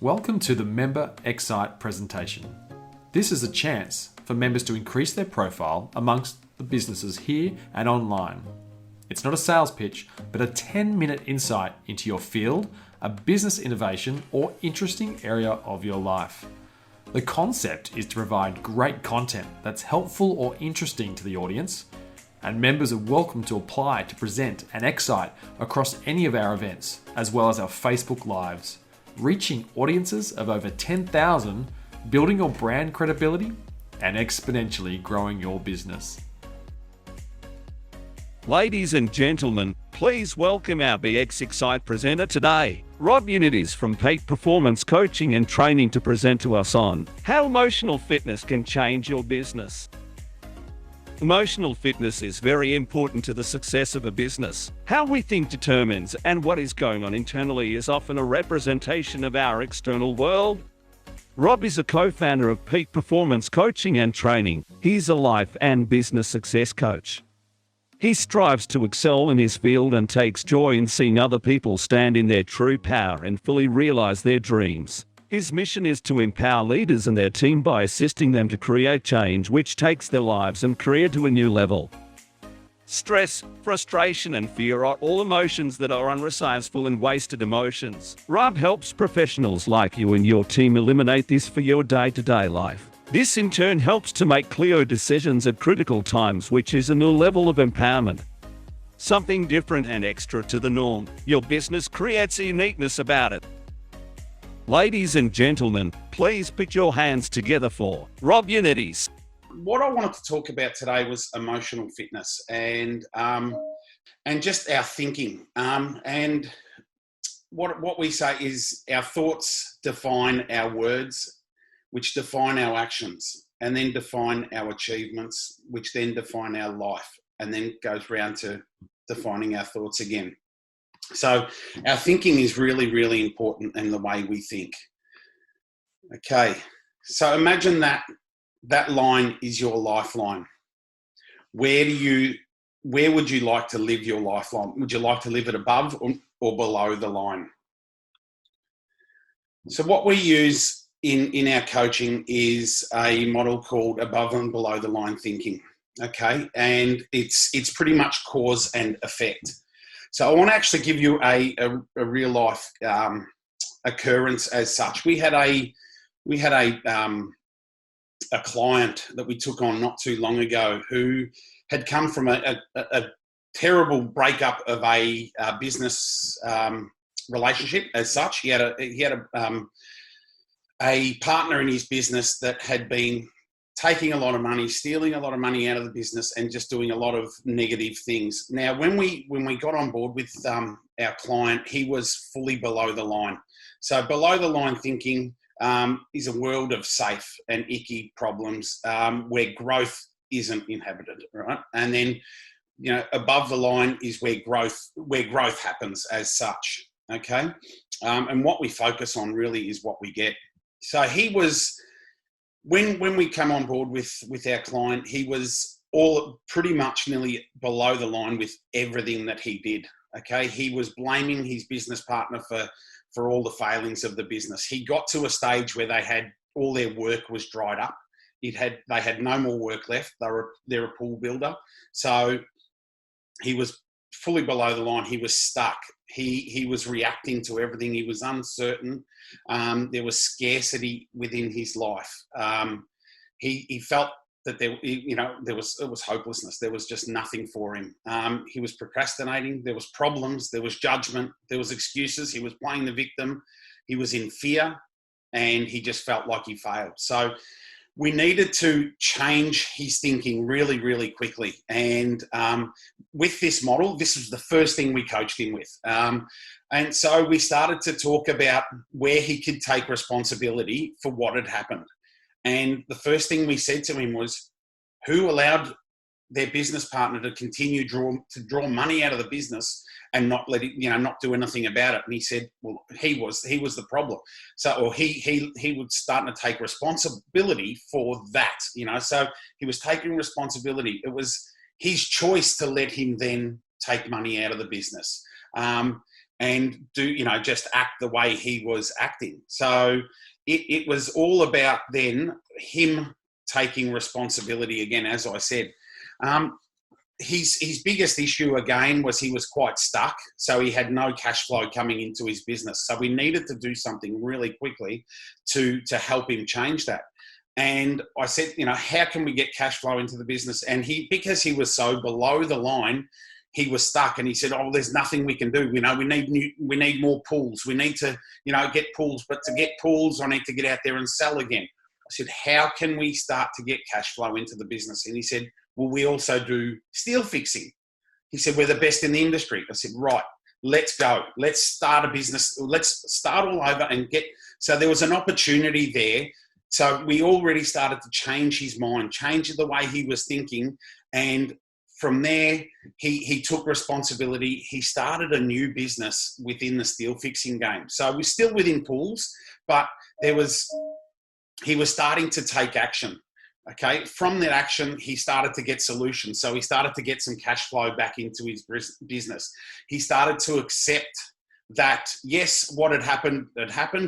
Welcome to the Member xCite presentation. This is a chance for members to increase their profile amongst the businesses here and online. It's not a sales pitch, but a 10-minute insight into your field, a business innovation, or interesting area of your life. The concept is to provide great content that's helpful or interesting to the audience, and members are welcome to apply to present an xCite across any of our events, as well as our Facebook Lives, reaching audiences of over 10,000, building your brand credibility, and exponentially growing your business. Ladies and gentlemen, please welcome our xCite presenter today, Yoannidis from Peak Performance Coaching and Training, to present to us on how emotional fitness can change your business. Emotional fitness is very important to the success of a business. How we think determines, and what is going on internally is often a representation of our external world. Rob is a co-founder of Peak Performance Coaching and Training. He's a life and business success coach. He strives to excel in his field and takes joy in seeing other people stand in their true power and fully realize their dreams. His mission is to empower leaders and their team by assisting them to create change which takes their lives and career to a new level. Stress, frustration, and fear are all emotions that are unresourceful and wasted emotions. Rob helps professionals like you and your team eliminate this for your day-to-day life. This in turn helps to make clear decisions at critical times, which is a new level of empowerment. Something different and extra to the norm. Your business creates a uniqueness about it. Ladies and gentlemen, please put your hands together for Yoannidis. What I wanted to talk about today was emotional fitness and just our thinking. And what we say is our thoughts define our words, which define our actions, and then define our achievements, which then define our life, and then goes round to defining our thoughts again. So our thinking is really, really important in the way we think. Okay, so imagine that line is your lifeline. Where would you like to live your lifeline? Would you like to live it above or below the line? So what we use in our coaching is a model called above and below the line thinking. Okay, and it's pretty much cause and effect. So I want to actually give you a real life occurrence as such. We had a client that we took on not too long ago who had come from a terrible breakup of a business relationship as such. He had a partner in his business that had been taking a lot of money, stealing a lot of money out of the business, and just doing a lot of negative things. Now, when we got on board with our client, he was fully below the line. So below the line thinking is a world of safe and icky problems where growth isn't inhabited, right? And then, above the line is where growth happens as such. Okay, and what we focus on really is what we get. So he was. When we came on board with our client, he was all pretty much nearly below the line with everything that he did. Okay, he was blaming his business partner for all the failings of the business. He got to a stage where they had all their work was dried up. They had no more work left. They're a pool builder, so he was fully below the line. He was stuck. He was reacting to everything. He was uncertain. There was scarcity within his life. He felt that it was hopelessness. There was just nothing for him. He was procrastinating. There was problems. There was judgment. There was excuses. He was playing the victim. He was in fear, and he just felt like he failed. So we needed to change his thinking really, really quickly. And with this model, this was the first thing we coached him with. And so we started to talk about where he could take responsibility for what had happened. And the first thing we said to him was, who allowed their business partner to continue to draw money out of the business and not let it, not do anything about it? And he said, well, he was the problem. So, or he was starting to take responsibility for that, so he was taking responsibility. It was his choice to let him then take money out of the business. and just act the way he was acting. So it was all about then him taking responsibility again, as I said. His biggest issue again was he was quite stuck, so he had no cash flow coming into his business. So we needed to do something really quickly to help him change that. And I said, how can we get cash flow into the business? And because he was so below the line, he was stuck. And he said, "Oh, there's nothing we can do. We need more pools. We need to, get pools. But to get pools, I need to get out there and sell again." I said, "How can we start to get cash flow into the business?" And he said, "Well, we also do steel fixing." He said, "We're the best in the industry." I said, "Right, let's go. Let's start a business. Let's start all over and get." So there was an opportunity there. So we already started to change his mind, change the way he was thinking. And from there, he took responsibility. He started a new business within the steel fixing game. So we're still within pools, but he was starting to take action. Okay, from that action, he started to get solutions. So he started to get some cash flow back into his business. He started to accept that, yes, what had happened,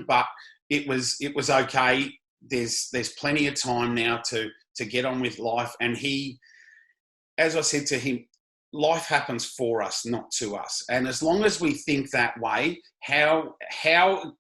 but it was okay. There's plenty of time now to get on with life. And he, as I said to him, life happens for us, not to us. And as long as we think that way, how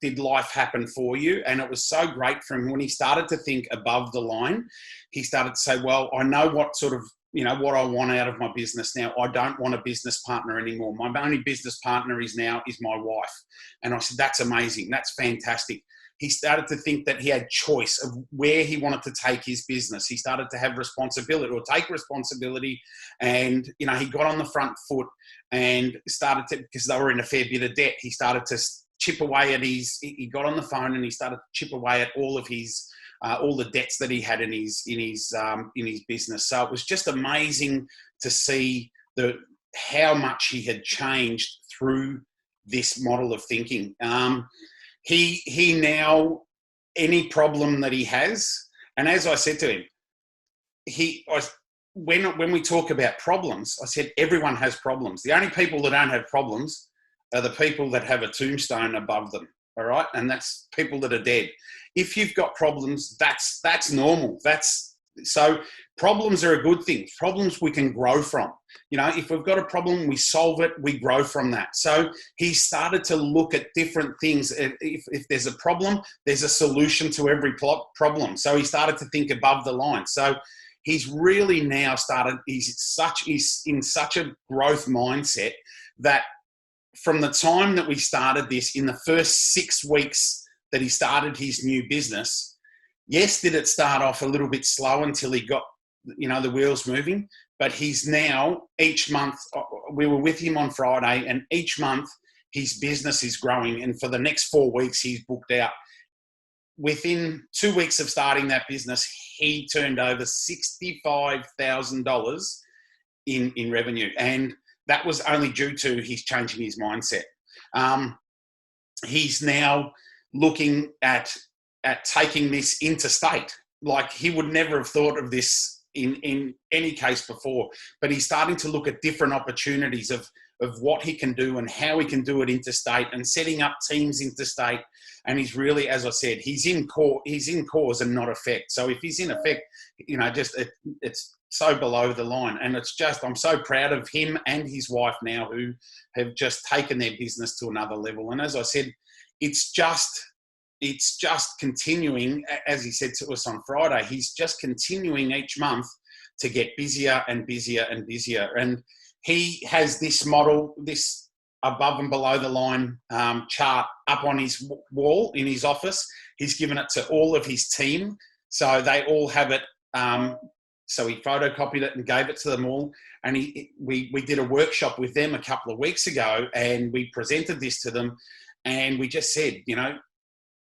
did life happen for you? And it was so great for him when he started to think above the line. He started to say, well, I know what sort of, what I want out of my business now. I don't want a business partner anymore. My only business partner is my wife. And I said, that's amazing. That's fantastic. He started to think that he had choice of where he wanted to take his business. He started to have responsibility or take responsibility. And, he got on the front foot and started to, because they were in a fair bit of debt, he started to chip away at he got on the phone and he started to chip away at all of his, all the debts that he had in his business. So it was just amazing to see how much he had changed through this model of thinking. He now, any problem that he has, and as I said to him, when we talk about problems, I said, everyone has problems. The only people that don't have problems are the people that have a tombstone above them, all right? And that's people that are dead. If you've got problems, that's normal. So problems are a good thing. Problems we can grow from. If we've got a problem, we solve it, we grow from that. So he started to look at different things. If there's a problem, there's a solution to every problem. So he started to think above the line. So he's really now he's in such a growth mindset that from the time that we started this, in the first 6 weeks that he started his new business, yes, did it start off a little bit slow until he got, the wheels moving, but he's now, each month, we were with him on Friday, and each month his business is growing. And for the next 4 weeks, he's booked out. Within 2 weeks of starting that business, he turned over $65,000 in revenue. And that was only due to his changing his mindset. He's now looking at taking this interstate. Like, he would never have thought of this in any case before, but he's starting to look at different opportunities of what he can do and how he can do it interstate, and setting up teams interstate. And he's really, as I said, he's in cause and not effect. So if he's in effect, it's so below the line. And I'm so proud of him and his wife now, who have just taken their business to another level. And as I said, it's just continuing, as he said to us on Friday, he's just continuing each month to get busier and busier and busier. And he has this model, this above and below the line chart up on his wall in his office. He's given it to all of his team, so they all have it. So he photocopied it and gave it to them all. And we did a workshop with them a couple of weeks ago, and we presented this to them, and we just said, there's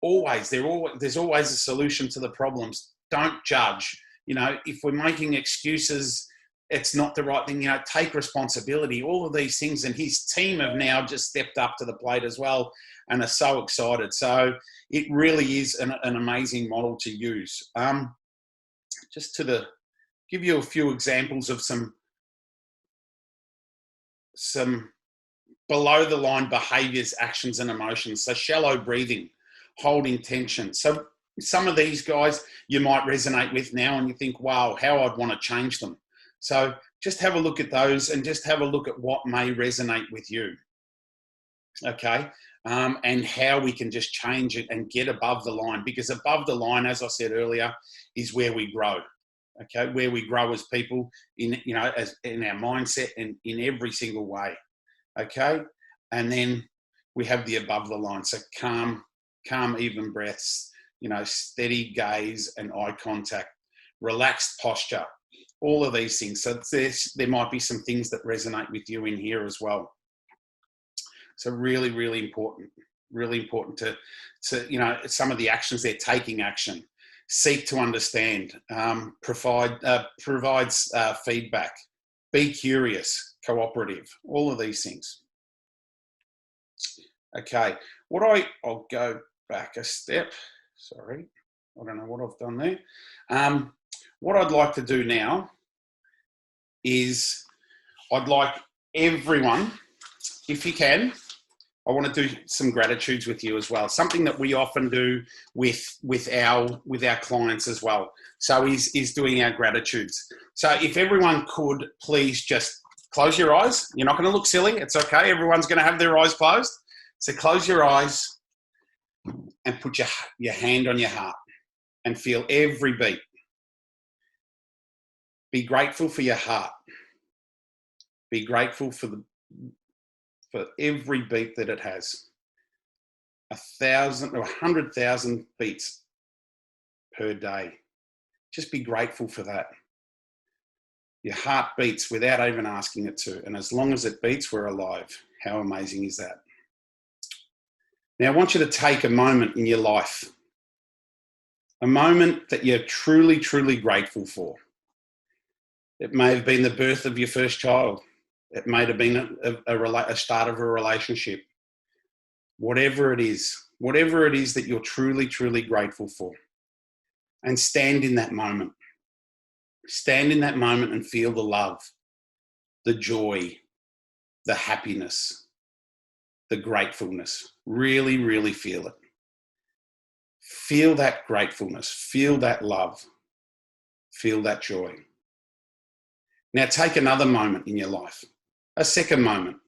always a solution to the problems. Don't judge. If we're making excuses, it's not the right thing. Take responsibility, all of these things. And his team have now just stepped up to the plate as well and are so excited. So it really is an amazing model to use. Just to give you a few examples of some below the line behaviors, actions, and emotions. So shallow breathing, holding tension. So some of these guys you might resonate with now and you think, wow, how I'd want to change them. So just have a look at those and just have a look at what may resonate with you. Okay. And how we can just change it and get above the line, because above the line, as I said earlier, is where we grow. Okay. Where we grow as people as in our mindset and in every single way. Okay. And then we have the above the line. So calm, even breaths, steady gaze and eye contact, relaxed posture, all of these things. So there might be some things that resonate with you in here as well. So really, really important to some of the actions they're taking action, seek to understand, provides feedback, be curious, cooperative, all of these things. Okay, I'll go back a step. Sorry, I don't know what I've done there. What I'd like to do now is I'd like everyone, if you can, I want to do some gratitudes with you as well. Something that we often do with our clients as well. So is doing our gratitudes. So if everyone could please just close your eyes. You're not going to look silly. It's okay. Everyone's going to have their eyes closed. So close your eyes and put your hand on your heart and feel every beat. Be grateful for your heart. Be grateful for every beat that it has. 1,000 or 100,000 beats per day. Just be grateful for that. Your heart beats without even asking it to. And as long as it beats, we're alive. How amazing is that? Now, I want you to take a moment in your life, a moment that you're truly, truly grateful for. It may have been the birth of your first child. It may have been a start of a relationship. Whatever it is that you're truly, truly grateful for. And stand in that moment. Stand in that moment and feel the love, the joy, the happiness, the gratefulness. Really, really feel it. Feel that gratefulness. Feel that love. Feel that joy. Now take another moment in your life. A second moment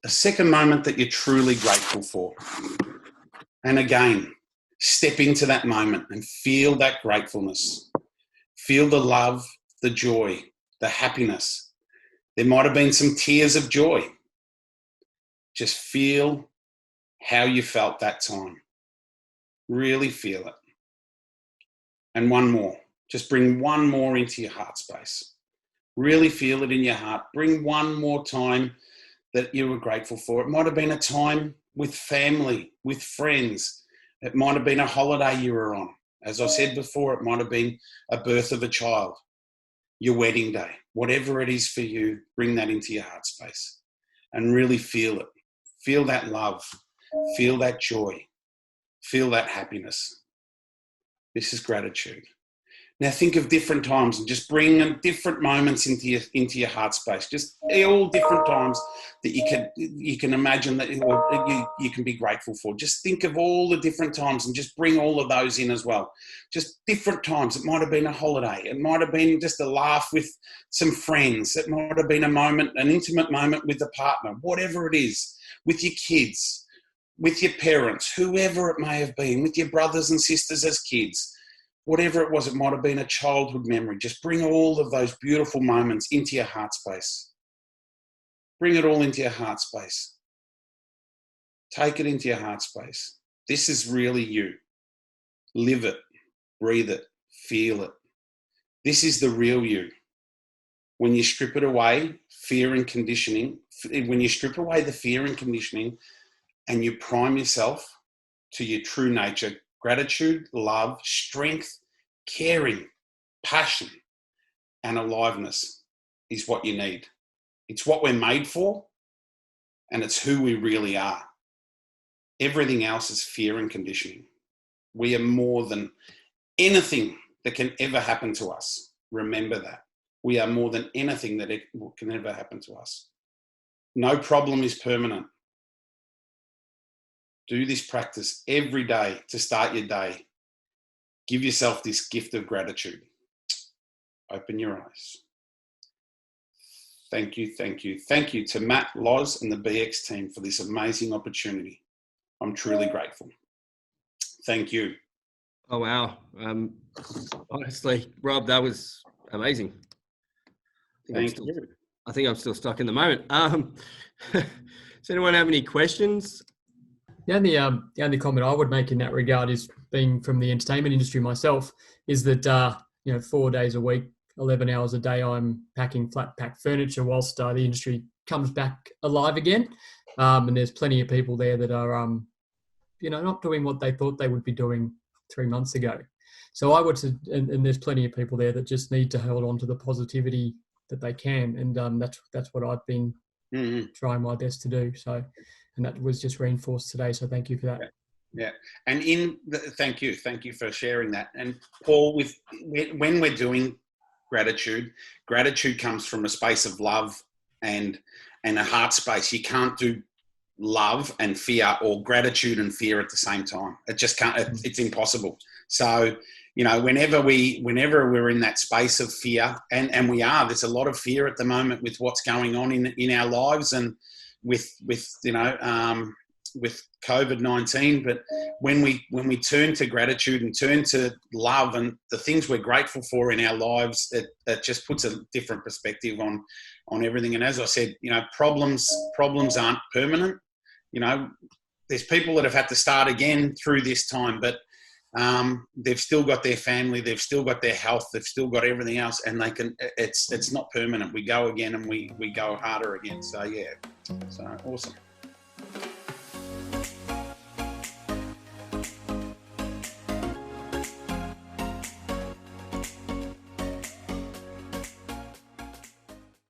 that you're truly grateful for. And again, step into that moment and feel that gratefulness. Feel the love, the joy, the happiness. There might have been some tears of joy. Just feel how you felt that time. Really feel it. And one more. Just bring one more into your heart space. Really feel it in your heart. Bring one more time that you were grateful for. It might have been a time with family, with friends. It might have been a holiday you were on. As I said before, it might have been a birth of a child, your wedding day. Whatever it is for you, bring that into your heart space and really feel it. Feel that love. Feel that joy. Feel that happiness. This is gratitude. Now think of different times and just bring different moments into your heart space. Just all different times that you can imagine that you can be grateful for. Just think of all the different times and just bring all of those in as well. Just different times. It might have been a holiday. It might have been just a laugh with some friends. It might have been an intimate moment with a partner. Whatever it is, with your kids, with your parents, whoever it may have been, with your brothers and sisters as kids. Whatever it was, it might have been a childhood memory. Just bring all of those beautiful moments into your heart space. Bring it all into your heart space. Take it into your heart space. This is really you. Live it, breathe it, feel it. This is the real you. When you strip it away, fear and conditioning, when you strip away the fear and conditioning and you prime yourself to your true nature, gratitude, love, strength, caring, passion, and aliveness is what you need. It's what we're made for, and it's who we really are. Everything else is fear and conditioning. We are more than anything that can ever happen to us. Remember that. We are more than anything that can ever happen to us. No problem is permanent. Do this practice every day to start your day. Give yourself this gift of gratitude. Open your eyes. Thank you, thank you. Thank you to Matt, Loz and the BX team for this amazing opportunity. I'm truly grateful. Thank you. Oh, wow. Honestly, Rob, that was amazing. Thank you. I think I'm still stuck in the moment. Does anyone have any questions? The only comment I would make in that regard is, being from the entertainment industry myself, is that 4 days a week, 11 hours a day, I'm packing flat pack furniture whilst the industry comes back alive again. And there's plenty of people there that are not doing what they thought they would be doing 3 months ago. So I would, and there's plenty of people there that just need to hold on to the positivity that they can, and that's what I've been trying my best to do. So, and that was just reinforced today. So thank you for that. Yeah, and thank you for sharing that. And Paul, when we're doing gratitude comes from a space of love and a heart space. You can't do love and fear, or gratitude and fear at the same time. It just can't. It's impossible. So, whenever we're in that space of fear, and we are, there's a lot of fear at the moment with what's going on in our lives, and with COVID-19. But when we turn to gratitude and turn to love and the things we're grateful for in our lives, it just puts a different perspective on everything. And as I said, problems aren't permanent. There's people that have had to start again through this time, but they've still got their family, they've still got their health, they've still got everything else, and they can. It's not permanent. We go again, and we go harder again. So yeah, so awesome.